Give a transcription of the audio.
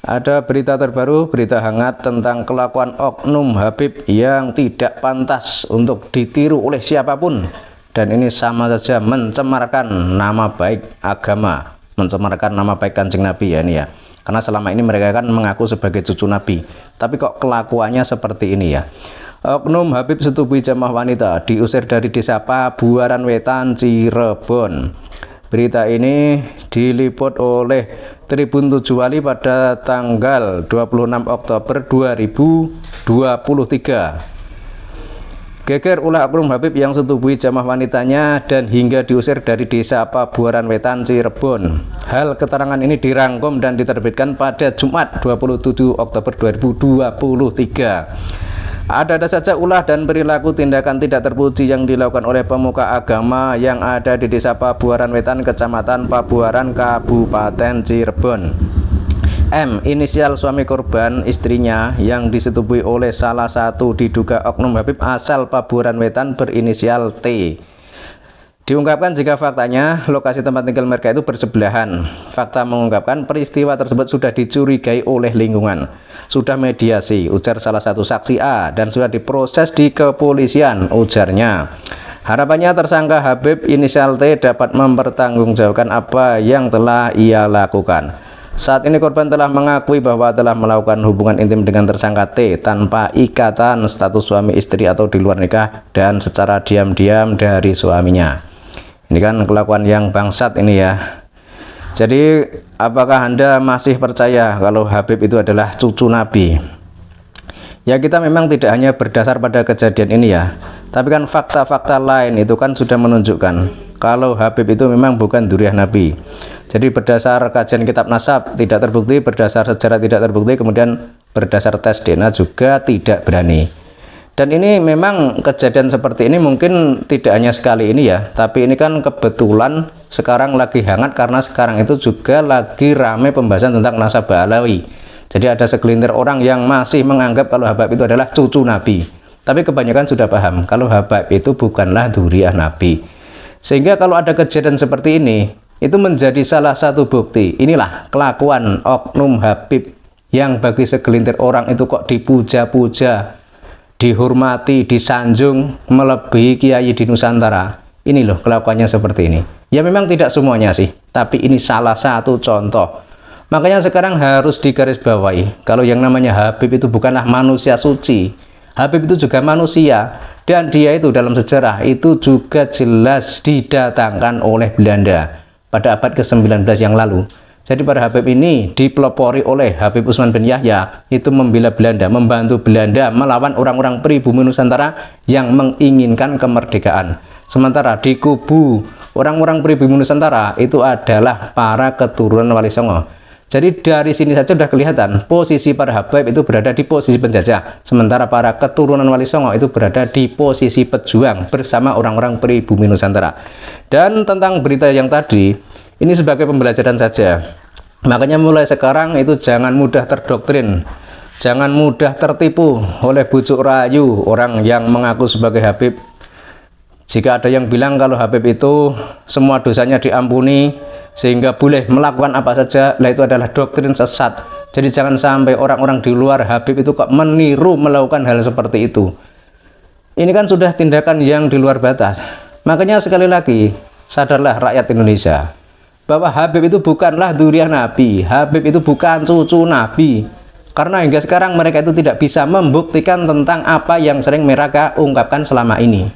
Ada berita terbaru, berita hangat tentang kelakuan oknum Habib yang tidak pantas untuk ditiru oleh siapapun. Dan ini sama saja mencemarkan nama baik agama, mencemarkan nama baik Kanjeng Nabi ya ini ya. Karena selama ini mereka kan mengaku sebagai cucu Nabi, tapi kok kelakuannya seperti ini ya. Oknum Habib Setubui Jamaah Wanita diusir dari Desa Pabuaran Wetan, Cirebon. Berita ini diliput oleh Tribun 7 Wali pada tanggal 26 Oktober 2023. Geger ulah oknum Habib yang setubui jamaah wanitanya dan hingga diusir dari Desa Pabuaran Wetan, Cirebon. Hal keterangan ini dirangkum dan diterbitkan pada Jumat 27 Oktober 2023. Ada-ada saja ulah dan perilaku tindakan tidak terpuji yang dilakukan oleh pemuka agama yang ada di Desa Pabuaran Wetan, Kecamatan Pabuaran, Kabupaten Cirebon. M, inisial suami korban, istrinya yang disetubui oleh salah satu diduga oknum Habib asal Pabuaran Wetan berinisial T. Diungkapkan jika faktanya lokasi tempat tinggal mereka itu bersebelahan. Fakta mengungkapkan peristiwa tersebut sudah dicurigai oleh lingkungan. Sudah mediasi, ujar salah satu saksi A, dan sudah diproses di kepolisian, ujarnya. Harapannya tersangka Habib inisial T dapat mempertanggungjawabkan apa yang telah ia lakukan. Saat ini korban telah mengakui bahwa telah melakukan hubungan intim dengan tersangka T tanpa ikatan status suami istri atau di luar nikah dan secara diam-diam dari suaminya. Ini kan kelakuan yang bangsat ini ya. Jadi apakah Anda masih percaya kalau Habib itu adalah cucu Nabi? Ya, kita memang tidak hanya berdasar pada kejadian ini ya, tapi kan fakta-fakta lain itu kan sudah menunjukkan kalau Habib itu memang bukan dzurriyyah Nabi. Jadi berdasar kajian kitab nasab tidak terbukti, berdasar sejarah tidak terbukti, kemudian berdasar tes DNA juga tidak berani. Dan ini memang kejadian seperti ini mungkin tidak hanya sekali ini ya, tapi ini kan kebetulan sekarang lagi hangat karena sekarang itu juga lagi ramai pembahasan tentang nasabah alawi. Jadi ada segelintir orang yang masih menganggap kalau Habib itu adalah cucu Nabi, tapi kebanyakan sudah paham kalau Habib itu bukanlah dzurriyyah Nabi. Sehingga kalau ada kejadian seperti ini, itu menjadi salah satu bukti inilah kelakuan oknum Habib yang bagi segelintir orang itu kok dipuja-puja, dihormati, disanjung melebihi kiai di Nusantara. Ini loh kelakuannya seperti ini. Ya memang tidak semuanya sih, tapi ini salah satu contoh. Makanya sekarang harus digarisbawahi kalau yang namanya Habib itu bukanlah manusia suci. Habib itu juga manusia, dan dia itu dalam sejarah itu juga jelas didatangkan oleh Belanda pada abad ke-19 yang lalu. Jadi para Habib ini dipelopori oleh Habib Utsman bin Yahya itu membela Belanda, membantu Belanda melawan orang-orang pribumi Nusantara yang menginginkan kemerdekaan. Sementara di kubu orang-orang pribumi Nusantara itu adalah para keturunan Wali Songo. Jadi dari sini saja sudah kelihatan posisi para Habib itu berada di posisi penjajah. Sementara para keturunan Wali Songo itu berada di posisi pejuang bersama orang-orang pribumi Nusantara. Dan tentang berita yang tadi, ini sebagai pembelajaran saja. Makanya mulai sekarang itu jangan mudah terdoktrin, jangan mudah tertipu oleh bujuk rayu orang yang mengaku sebagai Habib. Jika ada yang bilang kalau Habib itu semua dosanya diampuni sehingga boleh melakukan apa saja, lah itu adalah doktrin sesat. Jadi jangan sampai orang-orang di luar Habib itu kok meniru melakukan hal seperti itu. Ini kan sudah tindakan yang di luar batas. Makanya sekali lagi, sadarlah rakyat Indonesia bahwa Habib itu bukanlah dzurriyyah Nabi, Habib itu bukan cucu Nabi. Karena hingga sekarang mereka itu tidak bisa membuktikan tentang apa yang sering mereka ungkapkan selama ini.